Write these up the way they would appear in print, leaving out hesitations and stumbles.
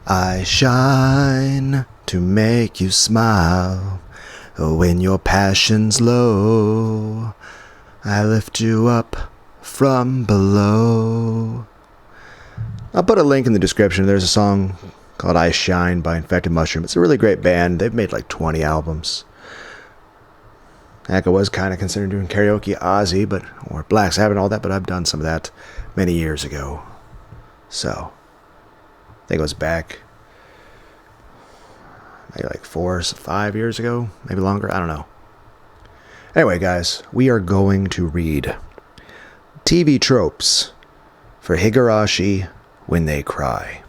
I shine to make you smile when your passion's low. I lift you up from below. I'll put a link in the description. There's a song called I Shine by Infected Mushroom. It's a really great band. They've made like 20 albums. Heck, I was kind of considering doing karaoke Ozzy, or Black Sabbath and all that, but I've done some of that many years ago. So, I think it was back maybe like 4 or 5 years ago, maybe longer, I don't know. Anyway, guys, we are going to read TV tropes for Higurashi when they cry.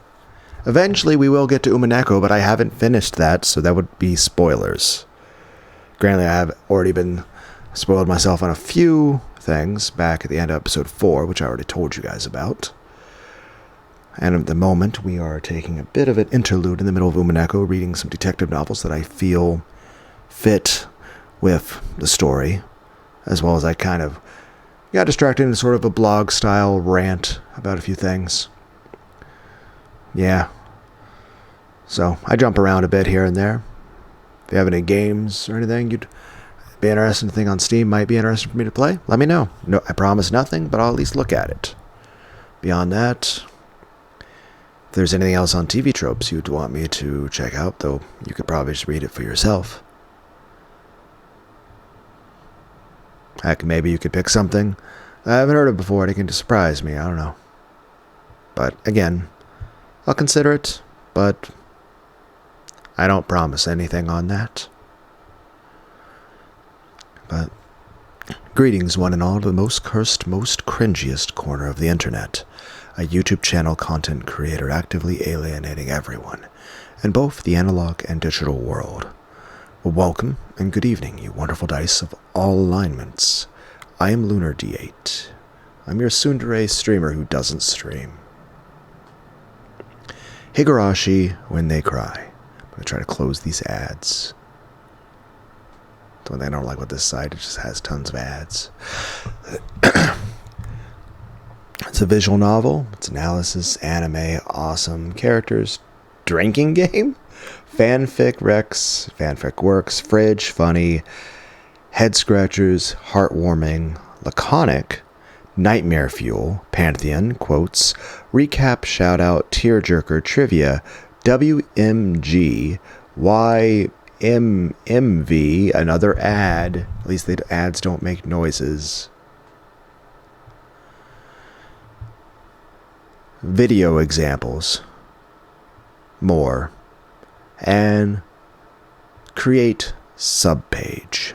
Eventually, we will get to Umineko, but I haven't finished that, so that would be spoilers. Granted, I have already been spoiled myself on a few things back at the end of episode 4, which I already told you guys about. And at the moment, we are taking a bit of an interlude in the middle of Umineko, reading some detective novels that I feel fit with the story, as well as I kind of got distracted into sort of a blog-style rant about a few things. Yeah. So, I jump around a bit here and there. If you have any games or anything you'd be interested in, anything on Steam might be interesting for me to play, let me know. No, I promise nothing, but I'll at least look at it. Beyond that, if there's anything else on TV tropes you'd want me to check out, though you could probably just read it for yourself. Heck, maybe you could pick something I haven't heard of before and it can surprise me, I don't know. But again, I'll consider it, but I don't promise anything on that. But greetings, one and all, to the most cursed, most cringiest corner of the internet. A YouTube channel content creator actively alienating everyone in both the analog and digital world. Well, welcome and good evening, you wonderful dice of all alignments. I am Lunar D8. I'm your tsundere streamer who doesn't stream. Higurashi when they cry. I'm going to try to close these ads. The one thing I don't like with this site, it just has tons of ads. It's a visual novel. It's analysis, anime, awesome characters, drinking game, fanfic works, fridge, funny, head scratchers, heartwarming, laconic, nightmare fuel, pantheon, quotes, recap, shout out, tearjerker, trivia, WMG, YMMV, another ad. At least the ads don't make noises. Video examples. More. And create subpage.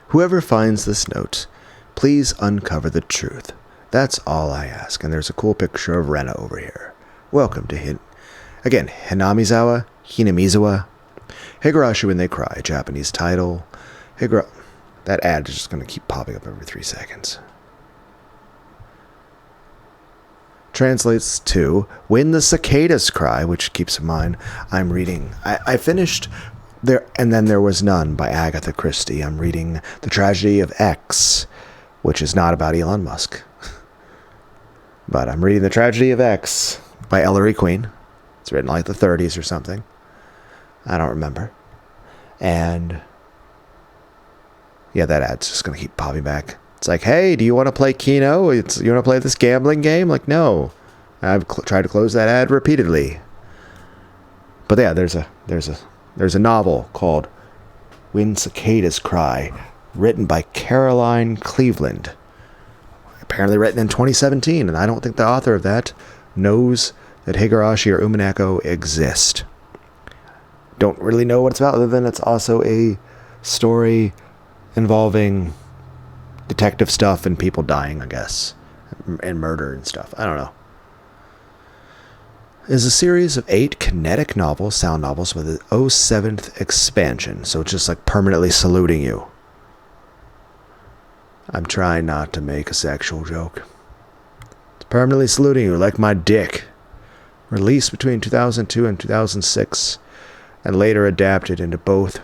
Whoever finds this note, please uncover the truth. That's all I ask. And there's a cool picture of Rena over here. Welcome to Again, Hinamizawa, Higurashi when they cry, Japanese title. That ad is just going to keep popping up every 3 seconds. Translates to When the Cicadas Cry, which keeps in mind, I'm reading. I finished there, and then there was none by Agatha Christie. I'm reading The Tragedy of X, which is not about Elon Musk. But I'm reading The Tragedy of X by Ellery Queen. It's written like the 30s or something. I don't remember. And yeah, that ad's just going to keep popping back. It's like, hey, do you want to play Keno? You want to play this gambling game? Like, no. I've tried to close that ad repeatedly. But yeah, there's a novel called When Cicadas Cry, written by Caroline Cleveland. Apparently written in 2017, and I don't think the author of that knows that Higurashi or Umineko exist. Don't really know what it's about, other than it's also a story involving detective stuff and people dying, I guess, and murder and stuff. I don't know. It is a series of 8 kinetic novels, sound novels, with an 07th expansion, so it's just like permanently saluting you. I'm trying not to make a sexual joke. It's permanently saluting you like my dick. Released between 2002 and 2006, and later adapted into both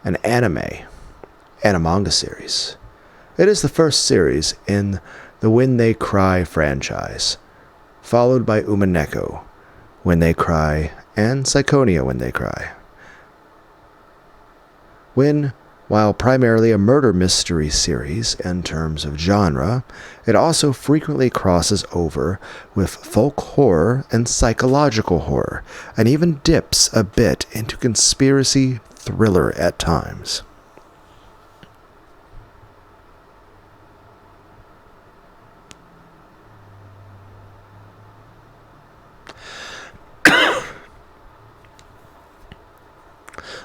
an anime and a manga series. It is the first series in the When They Cry franchise, followed by Umineko, When They Cry, and Psychonia When They Cry. While primarily a murder mystery series in terms of genre, it also frequently crosses over with folk horror and psychological horror, and even dips a bit into conspiracy thriller at times.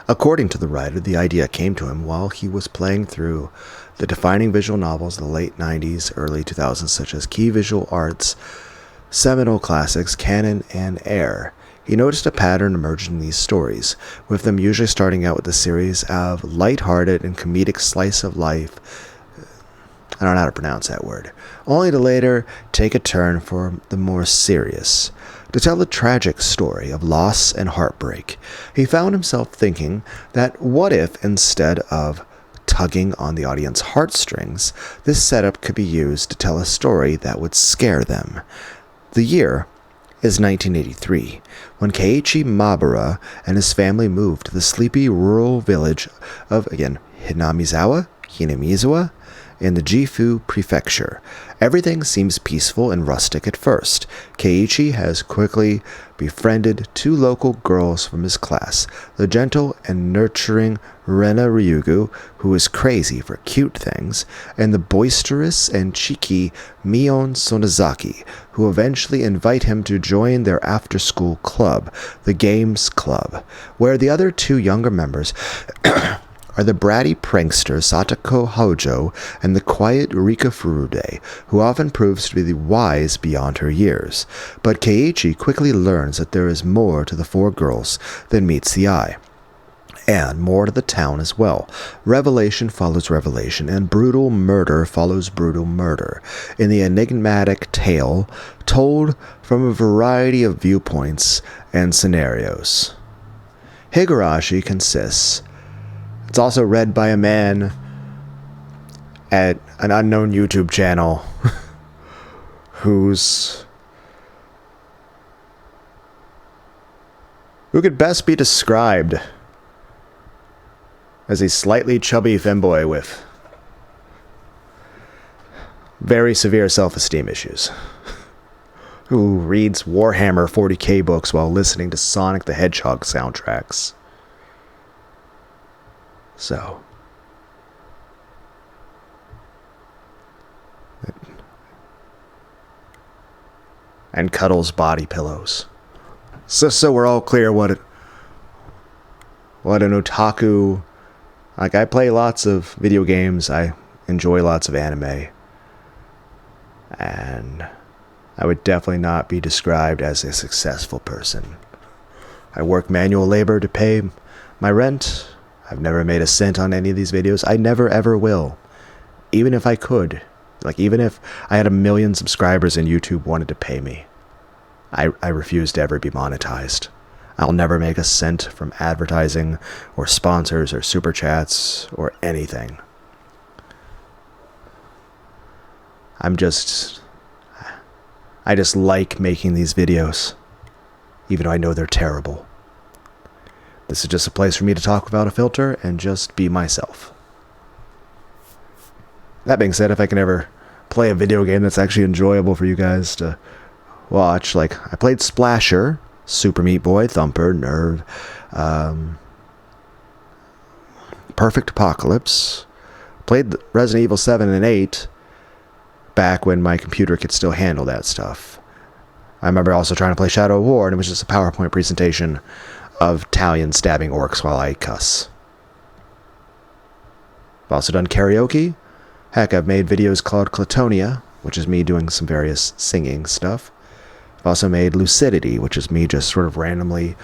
According to the writer, the idea came to him while he was playing through the defining visual novels of the late 90s, early 2000s, such as Key Visual Arts' seminal classics Canon and Air. He noticed a pattern emerge in these stories, with them usually starting out with a series of lighthearted and comedic slice of life, I don't know how to pronounce that word, only to later take a turn for the more serious. To tell the tragic story of loss and heartbreak, he found himself thinking that what if, instead of tugging on the audience's heartstrings, this setup could be used to tell a story that would scare them. The year is 1983, when Keiichi Mabara and his family moved to the sleepy rural village of, again, Hinamizawa, in the Gifu Prefecture. Everything seems peaceful and rustic at first. Keiichi has quickly befriended two local girls from his class, the gentle and nurturing Rena Ryugu, who is crazy for cute things, and the boisterous and cheeky Mion Sonozaki, who eventually invite him to join their after-school club, the Games Club, where the other two younger members are the bratty prankster Satoko Hojo and the quiet Rika Furude, who often proves to be wise beyond her years. But Keiichi quickly learns that there is more to the four girls than meets the eye, and more to the town as well. Revelation follows revelation, and brutal murder follows brutal murder, in the enigmatic tale told from a variety of viewpoints and scenarios. Higurashi consists. It's also read by a man at an unknown YouTube channel who could best be described as a slightly chubby femboy with very severe self-esteem issues, who reads Warhammer 40k books while listening to Sonic the Hedgehog soundtracks. So, and cuddles body pillows. So we're all clear what an otaku. Like, I play lots of video games. I enjoy lots of anime, and I would definitely not be described as a successful person. I work manual labor to pay my rent. I've never made a cent on any of these videos. I never ever will. Even if I could. Like, even if I had 1 million subscribers and YouTube wanted to pay me, I refuse to ever be monetized. I'll never make a cent from advertising or sponsors or super chats or anything. I just like making these videos, even though I know they're terrible. This is just a place for me to talk without a filter and just be myself. That being said, if I can ever play a video game that's actually enjoyable for you guys to watch, like, I played Splasher, Super Meat Boy, Thumper, Nerve, Perfect Apocalypse, played Resident Evil 7 and 8 back when my computer could still handle that stuff. I remember also trying to play Shadow of War, and it was just a PowerPoint presentation of Italian stabbing orcs while I cuss. I've also done karaoke. Heck, I've made videos called Clatonia, which is me doing some various singing stuff. I've also made Lucidity, which is me just sort of randomly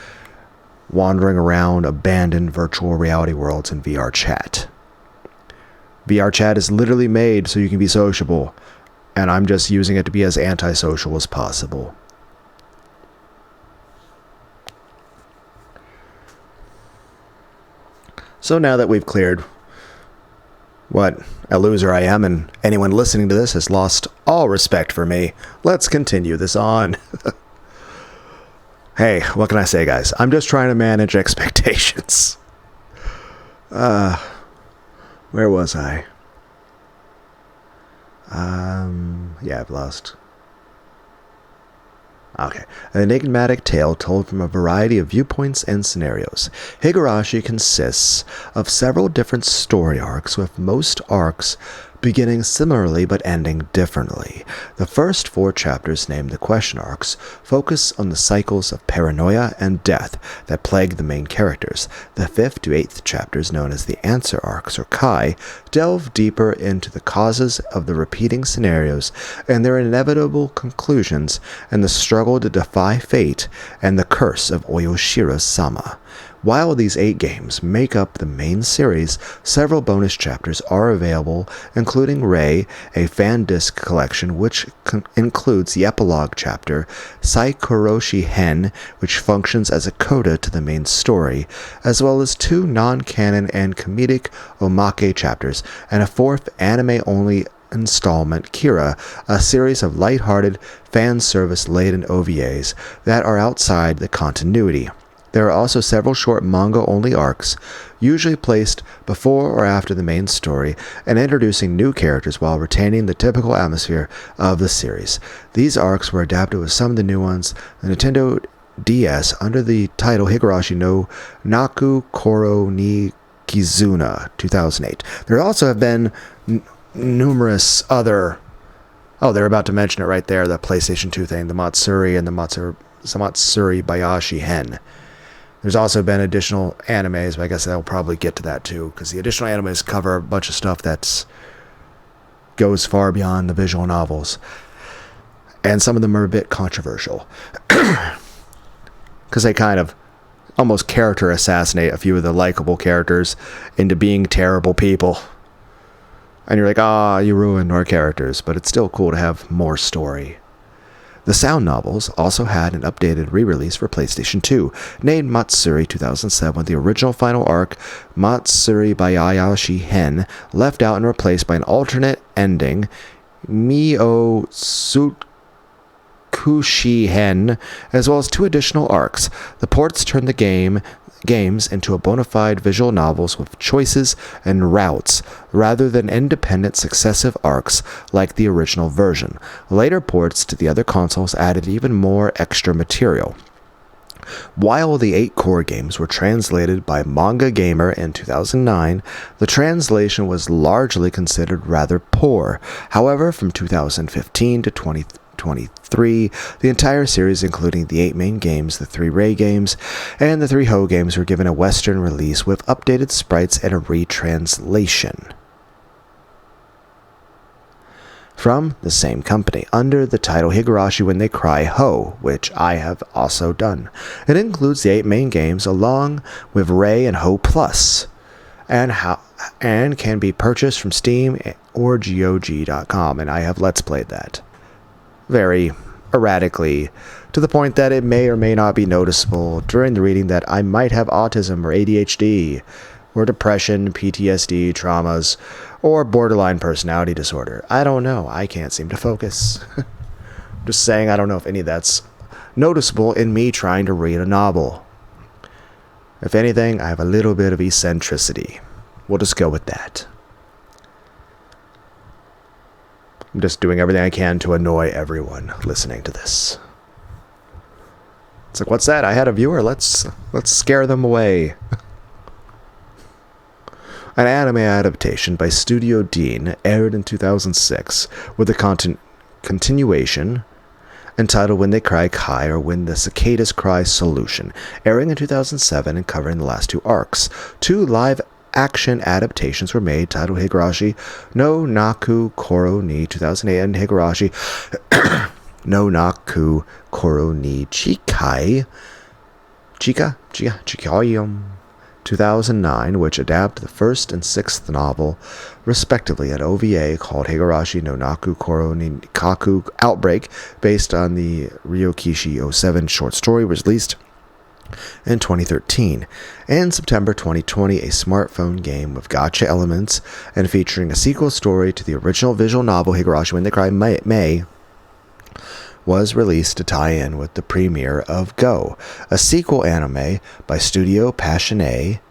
wandering around abandoned virtual reality worlds in VR chat. VR chat is literally made so you can be sociable, and I'm just using it to be as antisocial as possible. So now that we've cleared what a loser I am, and anyone listening to this has lost all respect for me, let's continue this on. Hey, what can I say, guys? I'm just trying to manage expectations. Where was I? Yeah, I've lost. Okay. An enigmatic tale told from a variety of viewpoints and scenarios. Higurashi consists of several different story arcs, with most arcs beginning similarly but ending differently. The first 4 chapters, named the Question Arcs, focus on the cycles of paranoia and death that plague the main characters. The 5th to 8th chapters, known as the Answer Arcs, or Kai, delve deeper into the causes of the repeating scenarios and their inevitable conclusions, and the struggle to defy fate and the curse of Oyoshiro-sama. While these 8 games make up the main series, several bonus chapters are available, including Rei, a fan disc collection which includes the epilogue chapter, Saikoroshi Hen, which functions as a coda to the main story, as well as 2 non-canon and comedic omake chapters, and a 4th anime-only installment, Kira, a series of lighthearted, fan service-laden OVAs that are outside the continuity. There are also several short manga-only arcs, usually placed before or after the main story, and introducing new characters while retaining the typical atmosphere of the series. These arcs were adapted with some of the new ones, the Nintendo DS, under the title Higurashi no Naku Koro ni Kizuna, 2008. There also have been numerous other... Oh, they're about to mention it right there, the PlayStation 2 thing, the Matsuri and the Matsuri Bayashi Hen. There's also been additional animes, but I guess I'll probably get to that too, because the additional animes cover a bunch of stuff that goes far beyond the visual novels. And some of them are a bit controversial. Because they kind of almost character assassinate a few of the likable characters into being terrible people. And you're like, you ruined our characters, but it's still cool to have more story. The sound novels also had an updated re-release for PlayStation 2, named Matsuri 2007, with the original final arc, Matsuri Bayashi Hen, left out and replaced by an alternate ending, Mio Tsukushi Hen, as well as 2 additional arcs. The ports turned the games into a bona fide visual novels with choices and routes, rather than independent successive arcs like the original version. Later ports to the other consoles added even more extra material. While the 8 core games were translated by Manga Gamer in 2009, the translation was largely considered rather poor. However, from 2015 to 2023, the entire series, including the 8 main games, the 3 Rei games, and the 3 Ho games, were given a Western release with updated sprites and a retranslation from the same company, under the title Higurashi When They Cry Ho, which I have also done. It includes the 8 main games, along with Rei and Ho Plus, and can be purchased from Steam or GOG.com, and I have Let's Played that very erratically, to the point that it may or may not be noticeable during the reading that I might have autism or ADHD, or depression, PTSD, traumas, or borderline personality disorder. I don't know. I can't seem to focus. Just saying, I don't know if any of that's noticeable in me trying to read a novel. If anything, I have a little bit of eccentricity. We'll just go with that. I'm just doing everything I can to annoy everyone listening to this. It's like, what's that? I had a viewer. Let's scare them away. An anime adaptation by Studio Dean aired in 2006 with a continuation entitled When They Cry Kai, or When the Cicadas Cry Solution, airing in 2007 and covering the last 2 arcs. 2 live-action adaptations were made, titled Higurashi no Naku Koro ni 2008 and Higurashi no Naku Koro ni Chikai 2009, which adapt the 1st and 6th novel, respectively, an OVA called Higurashi no Naku Koro ni Kaku Outbreak, based on the Ryokishi 07 short story, was released in 2013. In September 2020, a smartphone game with gacha elements and featuring a sequel story to the original visual novel Higurashi When They Cry May was released to tie in with the premiere of Go, a sequel anime by Studio Passionate.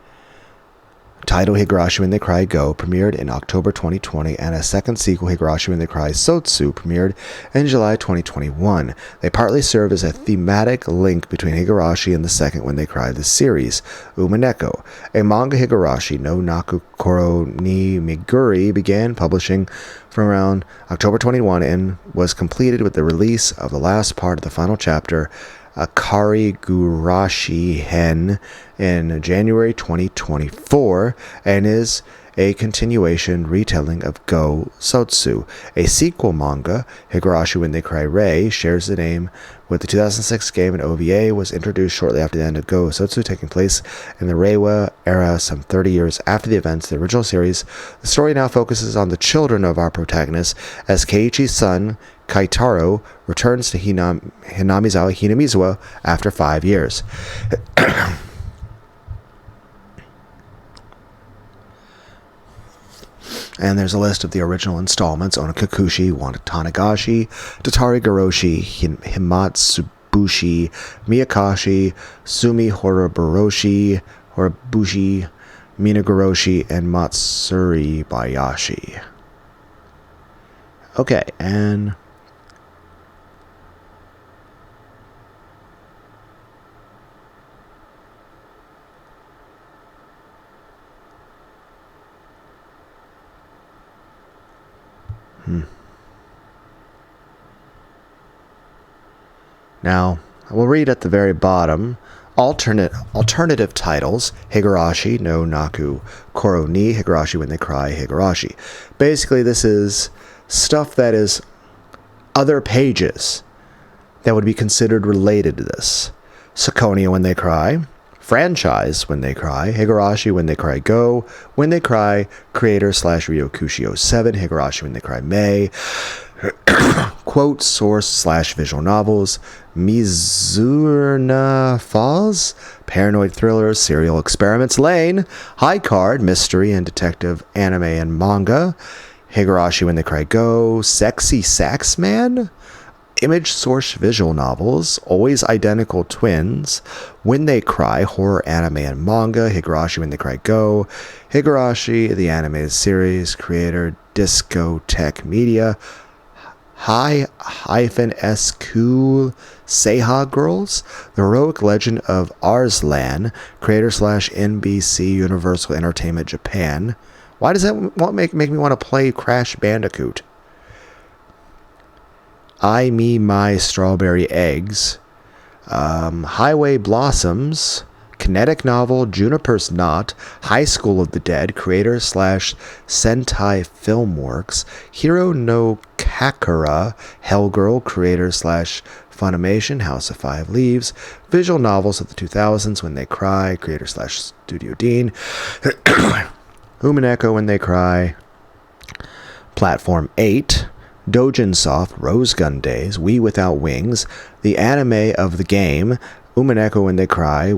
Titled Higurashi When They Cry Go premiered in October 2020, and a second sequel, Higurashi When They Cry Sotsu, premiered in July 2021. They partly serve as a thematic link between Higurashi and the second When They Cry the series, Umineko. A manga, Higurashi no Naku Koro ni Miguri, began publishing from around October 21 and was completed with the release of the last part of the final chapter, Akari Gurashi Hen, in January 2024, and is a continuation retelling of Go Sotsu. A sequel manga, Higurashi When They Cry Rei, shares the name with the 2006 game, and OVA was introduced shortly after the end of Go Sotsu, taking place in the Reiwa era some 30 years after the events of the original series. The story now focuses on the children of our protagonists as Keiichi's son, Kaitaro, returns to Hinamizawa after 5 years. And there's a list of the original installments: Onakakushi, Watanagashi, Tatari Goroshi, Himatsubushi, Miyakashi, Sumi Horobushi, Minagoroshi, and Matsuri Bayashi. Okay, and now, I will read at the very bottom alternative titles: Higurashi no Naku Koro ni Higurashi When They Cry Higurashi. Basically, this is stuff that is other pages that would be considered related to this. Sakonia When They Cry, Franchise When They Cry, Higurashi When They Cry Go, When They Cry, Creator / Ryokushi 07, Higurashi When They Cry May, quote source / visual novels, Mizurna Falls, paranoid thrillers, serial experiments, Lane, high card, mystery and detective anime and manga, Higurashi When They Cry Go, Sexy Sax Man, image source visual novels, Always Identical Twins, When They Cry, horror anime and manga, Higurashi When They Cry Go, Higurashi the animated series, creator Discotech Media, Hi-S Cool Seiha Girls, The Heroic Legend of Arslan, creator / NBC Universal Entertainment Japan. Why does that make me want to play Crash Bandicoot? I Me My Strawberry Eggs, Highway Blossoms, kinetic novel Juniper's Knot, High School of the Dead, creator / Sentai Filmworks, Hiro no Kakura, Hellgirl, creator / Funimation, House of Five Leaves, visual novels of the 2000s, When They Cry, creator / Studio Dean, Umineko When They Cry, Platform 8, Dojin Soft, Rose Gun Days, We Without Wings, the anime of the game, Umineko When They Cry,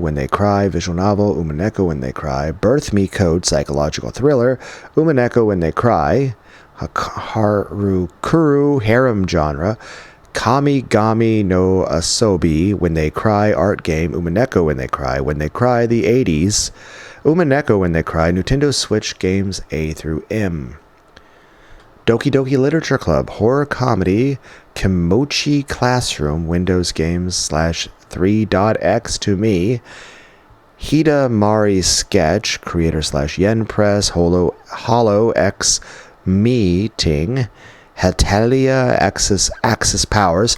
visual novel, Umineko When They Cry, Birth Me Code, psychological thriller, Umineko When They Cry, Harukuru, harem genre, Kamigami no Asobi, When They Cry, art game, Umineko When They Cry, the 80s, Umineko When They Cry, Nintendo Switch games A through M. Doki Doki Literature Club, horror comedy, Kimochi Classroom, Windows games / 3.x to me, Hida Mari Sketch, creator / Yen Press, Hollow X Meeting, Hatalia Axis Powers,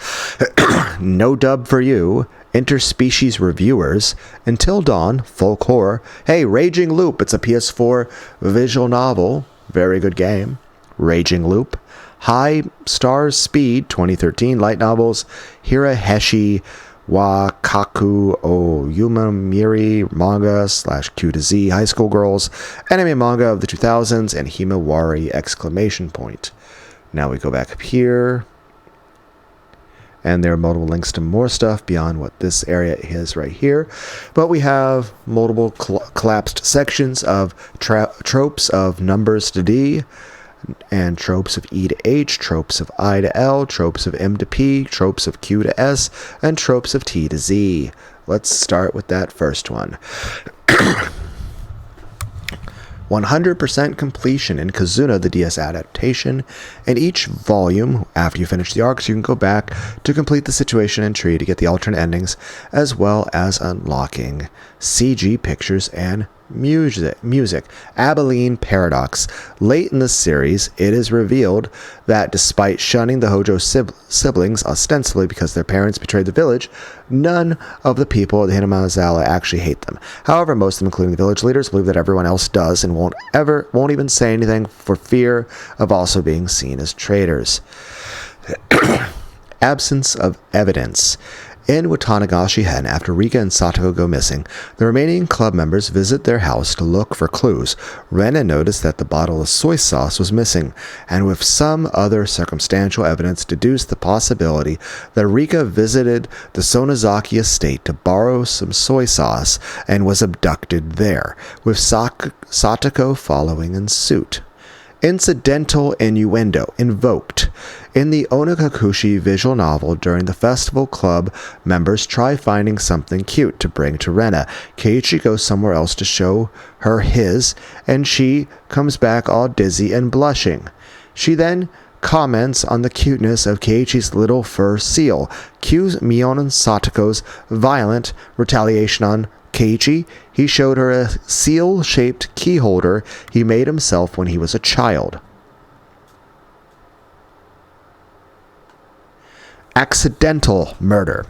No Dub for You, Interspecies Reviewers, Until Dawn, Folk Horror, hey, Raging Loop, it's a PS4 visual novel, very good game, Raging Loop, High Stars Speed, 2013, light novels, Hiraheshi Wakaku o Yuma Miri, manga / Q to Z, high school girls, anime manga of the 2000s, and Himawari, exclamation point. Now we go back up here, and there are multiple links to more stuff beyond what this area is right here, but we have multiple collapsed sections of tropes of numbers to D, and tropes of E to H, tropes of I to L, tropes of M to P, tropes of Q to S, and tropes of T to Z. Let's start with that first one. 100% completion in Kazuna, the DS adaptation. In each volume, after you finish the arcs, you can go back to complete the situation and tree to get the alternate endings, as well as unlocking CG pictures and music. Abilene Paradox. Late in the series, it is revealed that despite shunning the Hojo siblings, ostensibly because their parents betrayed the village, none of the people of the Hinamizawa actually hate them. However, most of them, including the village leaders, believe that everyone else does and won't even say anything for fear of also being seen as traitors. Absence of evidence. In Watanagashi Hen, after Rika and Satoko go missing, the remaining club members visit their house to look for clues. Rena noticed that the bottle of soy sauce was missing, and with some other circumstantial evidence deduced the possibility that Rika visited the Sonozaki estate to borrow some soy sauce and was abducted there, with Satoko following in suit. Incidental innuendo invoked. In the Onakakushi visual novel, during the festival, club members try finding something cute to bring to Rena. Keiichi goes somewhere else to show her his, and she comes back all dizzy and blushing. She then comments on the cuteness of Keiichi's little fur seal, cues Mion and Satoko's violent retaliation on Keiichi. He showed her a seal-shaped key holder he made himself when he was a child. Accidental murder.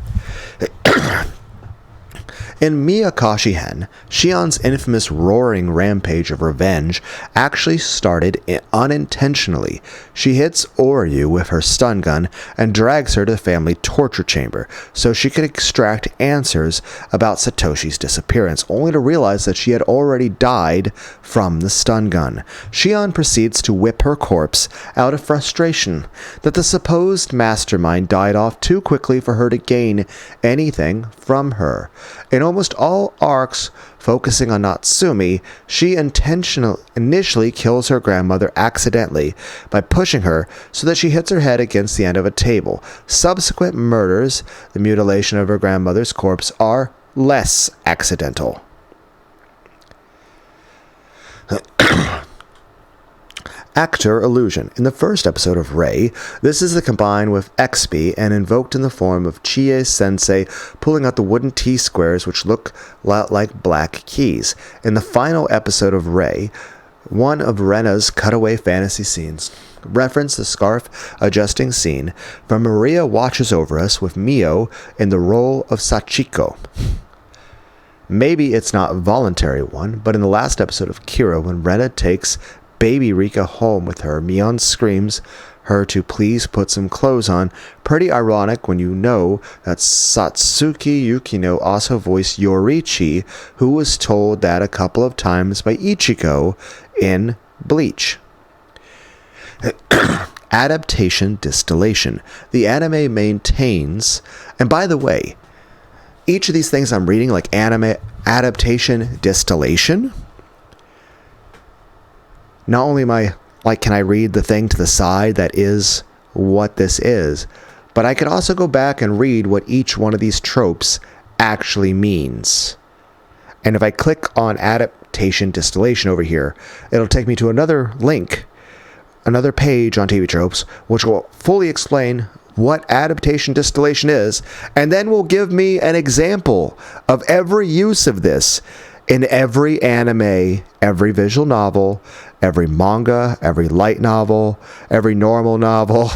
In Miyakashi Hen, Shion's infamous roaring rampage of revenge actually started unintentionally. She hits Oryu with her stun gun and drags her to the family torture chamber so she could extract answers about Satoshi's disappearance, only to realize that she had already died from the stun gun. Shion proceeds to whip her corpse out of frustration that the supposed mastermind died off too quickly for her to gain anything from her. In almost all arcs focusing on Natsumi, she initially kills her grandmother accidentally by pushing her so that she hits her head against the end of a table. Subsequent murders, the mutilation of her grandmother's corpse, are less accidental. Actor illusion. In the first episode of Rei, this is combined with XP and invoked in the form of Chie-sensei pulling out the wooden T-squares which look like black keys. In the final episode of Rei, one of Rena's cutaway fantasy scenes reference the scarf adjusting scene from Maria Watches Over Us with Mio in the role of Sachiko. Maybe it's not a voluntary one, but in the last episode of Kira, when Rena takes baby Rika home with her, Mion screams her to please put some clothes on. Pretty ironic when you know that Satsuki Yukino also voiced Yorichi, who was told that a couple of times by Ichiko in Bleach. Adaptation distillation. The anime maintains, and by the way, each of these things I'm reading, like anime adaptation distillation, not only am I, can I read the thing to the side that is what this is, but I could also go back and read what each one of these tropes actually means. And if I click on adaptation distillation over here, it'll take me to another link, another page on TV Tropes, which will fully explain what adaptation distillation is, and then will give me an example of every use of this in every anime, every visual novel, every manga, every light novel, every normal novel,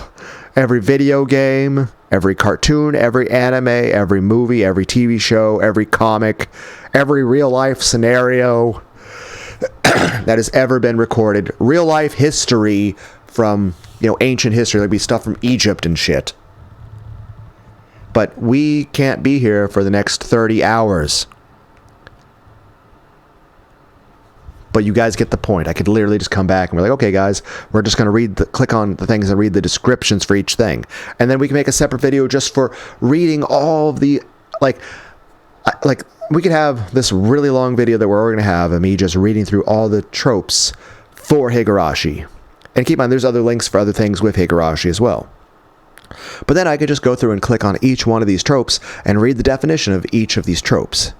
every video game, every cartoon, every anime, every movie, every TV show, every comic, every real-life scenario that has ever been recorded. Real-life history from, ancient history. There'd be stuff from Egypt and shit. But we can't be here for the next 30 hours. But you guys get the point. I could literally just come back and we're like, okay, guys, we're just going to click on the things and read the descriptions for each thing. And then we can make a separate video just for reading all of the, we could have this really long video that we're going to have of me just reading through all the tropes for Higurashi. And keep in mind, there's other links for other things with Higurashi as well. But then I could just go through and click on each one of these tropes and read the definition of each of these tropes,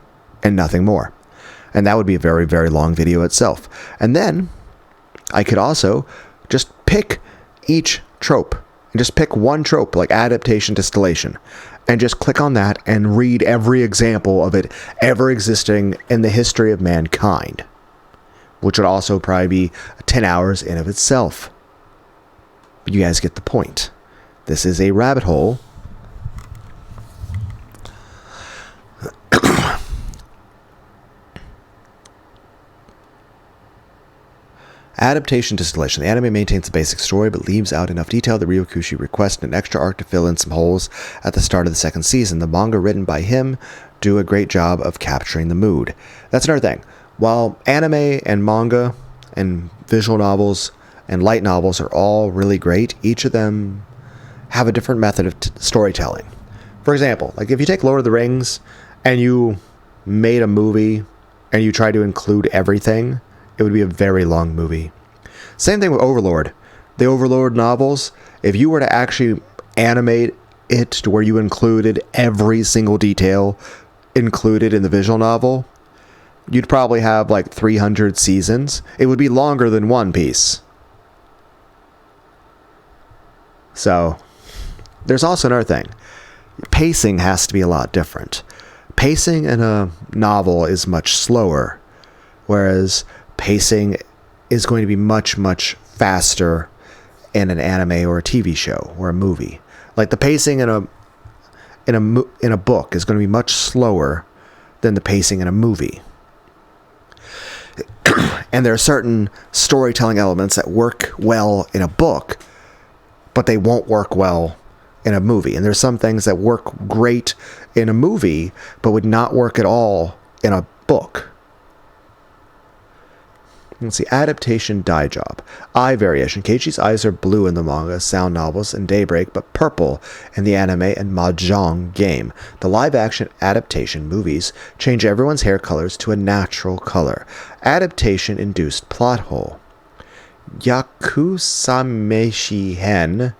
and nothing more. And that would be a very, very long video itself. And then I could also just pick each trope, and just pick one trope, like adaptation distillation, and just click on that and read every example of it ever existing in the history of mankind, which would also probably be 10 hours in of itself. But you guys get the point. This is a rabbit hole. Adaptation distillation. The anime maintains the basic story, but leaves out enough detail that Ryokushi requested an extra arc to fill in some holes at the start of the second season. The manga written by him do a great job of capturing the mood. That's another thing. While anime and manga and visual novels and light novels are all really great, each of them have a different method of storytelling. For example, like if you take Lord of the Rings and you made a movie and you try to include everything, it would be a very long movie. Same thing with Overlord. The Overlord novels, if you were to actually animate it to where you included every single detail included in the visual novel, you'd probably have like 300 seasons. It would be longer than One Piece. So, there's also another thing. Pacing has to be a lot different. Pacing in a novel is much slower, whereas pacing is going to be much, much faster in an anime or a TV show or a movie. Like the pacing in a book is going to be much slower than the pacing in a movie. And there are certain storytelling elements that work well in a book, but they won't work well in a movie. And there's some things that work great in a movie, but would not work at all in a book. Let's see, adaptation dye job. Eye variation. Keiichi's eyes are blue in the manga, sound novels, and Daybreak, but purple in the anime and Mahjong game. The live-action adaptation movies change everyone's hair colors to a natural color. Adaptation-induced plot hole. Yakusameshi Hen.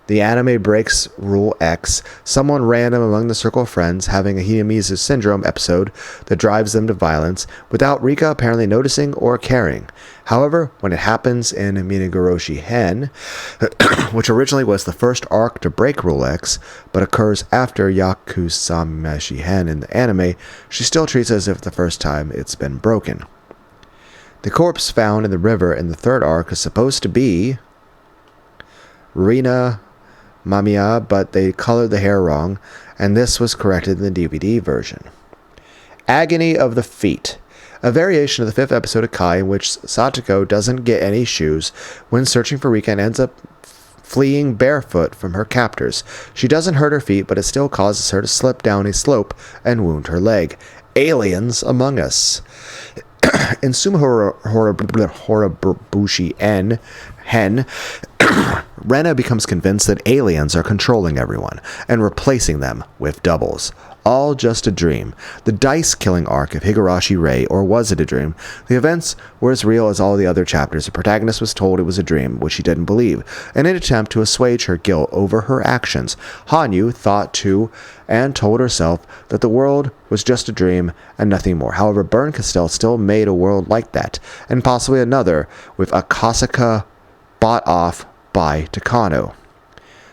The anime breaks Rule X. Someone random among the circle of friends having a Hiyamizu syndrome episode that drives them to violence without Rika apparently noticing or caring. However, when it happens in Minagoroshi Hen, which originally was the first arc to break Rule X, but occurs after Yakusameshi Hen in the anime, she still treats it as if the first time it's been broken. The corpse found in the river in the third arc is supposed to be Rina Mamiya, but they colored the hair wrong, and this was corrected in the DVD version. Agony of the Feet. A variation of the fifth episode of Kai in which Satoko doesn't get any shoes when searching for Rika and ends up fleeing barefoot from her captors. She doesn't hurt her feet, but it still causes her to slip down a slope and wound her leg. Aliens Among Us. In Suma Horobushi Hen, Rena becomes convinced that aliens are controlling everyone and replacing them with doubles. All just a dream. The dice-killing arc of Higurashi Rei, or was it a dream? The events were as real as all the other chapters. The protagonist was told it was a dream, which she didn't believe. In an attempt to assuage her guilt over her actions, Hanyu thought to and told herself that the world was just a dream and nothing more. However, Burn Castell still made a world like that, and possibly another, with Akasaka bought off by Takano.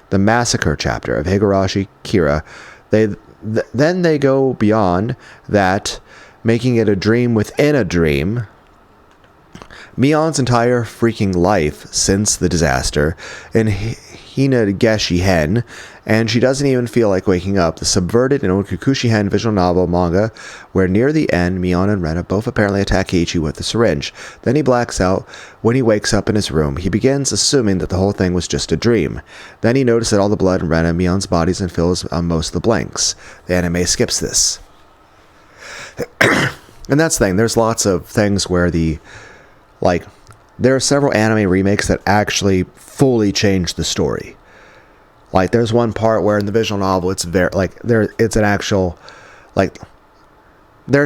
The massacre chapter of Higurashi Kira. Then they go beyond that, making it a dream within a dream. Mion's entire freaking life since the disaster in Hinageshi Hen, and she doesn't even feel like waking up. The subverted and Okukushi Hen visual novel manga, where near the end, Mion and Rena both apparently attack Keiichi with a syringe. Then he blacks out when he wakes up in his room. He begins assuming that the whole thing was just a dream. Then he notices that all the blood in Rena and Mion's bodies and fills most of the blanks. The anime skips this. And that's the thing. There's lots of things where there are several anime remakes that actually fully change the story. Like, there's one part where in the visual novel, it's there are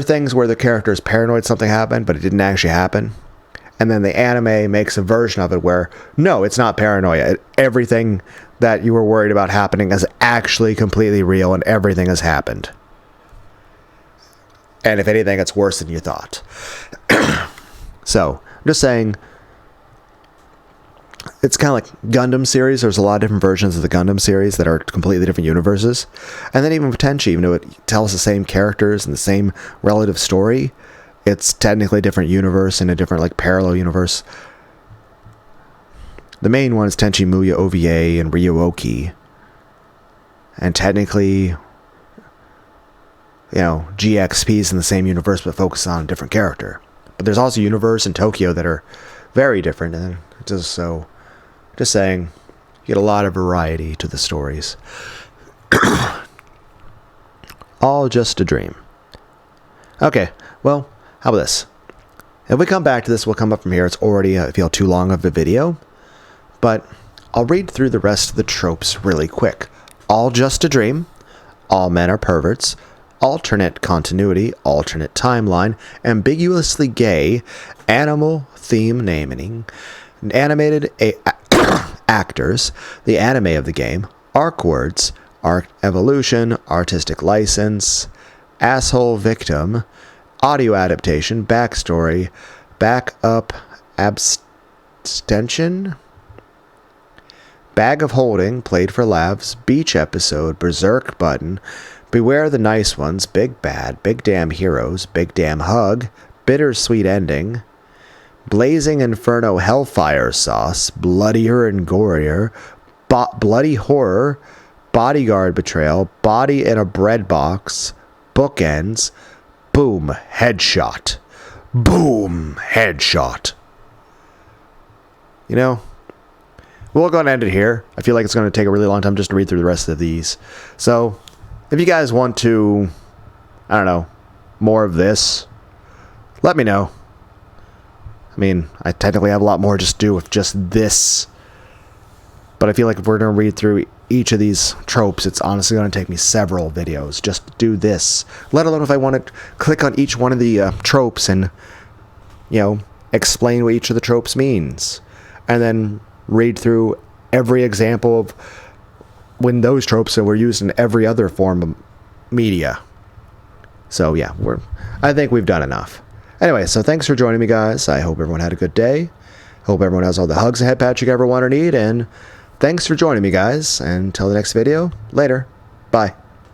things where the character is paranoid something happened, but it didn't actually happen. And then the anime makes a version of it where, no, it's not paranoia. Everything that you were worried about happening is actually completely real, and everything has happened. And if anything, it's worse than you thought. So, I'm just saying, it's kind of like Gundam series. There's a lot of different versions of the Gundam series that are completely different universes. And then even with Tenchi, even though it tells the same characters and the same relative story, it's technically a different universe and a different, like, parallel universe. The main one is Tenchi Muyo OVA and Ryuoki. And technically, you know, GXP is in the same universe but focus on a different character. But there's also universe in Tokyo that are very different. And just saying, you get a lot of variety to the stories. All just a dream. Okay, well, how about this? If we come back to this, we'll come up from here. It's already, I feel, too long of a video. But I'll read through the rest of the tropes really quick. All just a dream. All men are perverts. Alternate continuity, alternate timeline, ambiguously gay, animal theme naming, animated actors, the anime of the game, arc words, arc evolution, artistic license, asshole victim, audio adaptation, backstory, backup abstention, bag of holding, played for laughs, beach episode, berserk button, beware the nice ones, big bad, big damn heroes, big damn hug, bittersweet ending, blazing inferno hellfire sauce, bloodier and gorier, bloody horror, bodyguard betrayal, body in a bread box, bookends, boom, headshot. Boom, headshot. You know, we'll go and end it here. I feel like it's going to take a really long time just to read through the rest of these. So, if you guys want to, I don't know, more of this, let me know. I mean, I technically have a lot more to do with just this. But I feel like if we're going to read through each of these tropes, it's honestly going to take me several videos just to do this. Let alone if I want to click on each one of the tropes and, you know, explain what each of the tropes means. And then read through every example of when those tropes were used in every other form of media. So yeah, I think we've done enough. Anyway, so thanks for joining me, guys. I hope everyone had a good day. Hope everyone has all the hugs and head pats you could ever want or need. And thanks for joining me, guys. And until the next video, later. Bye.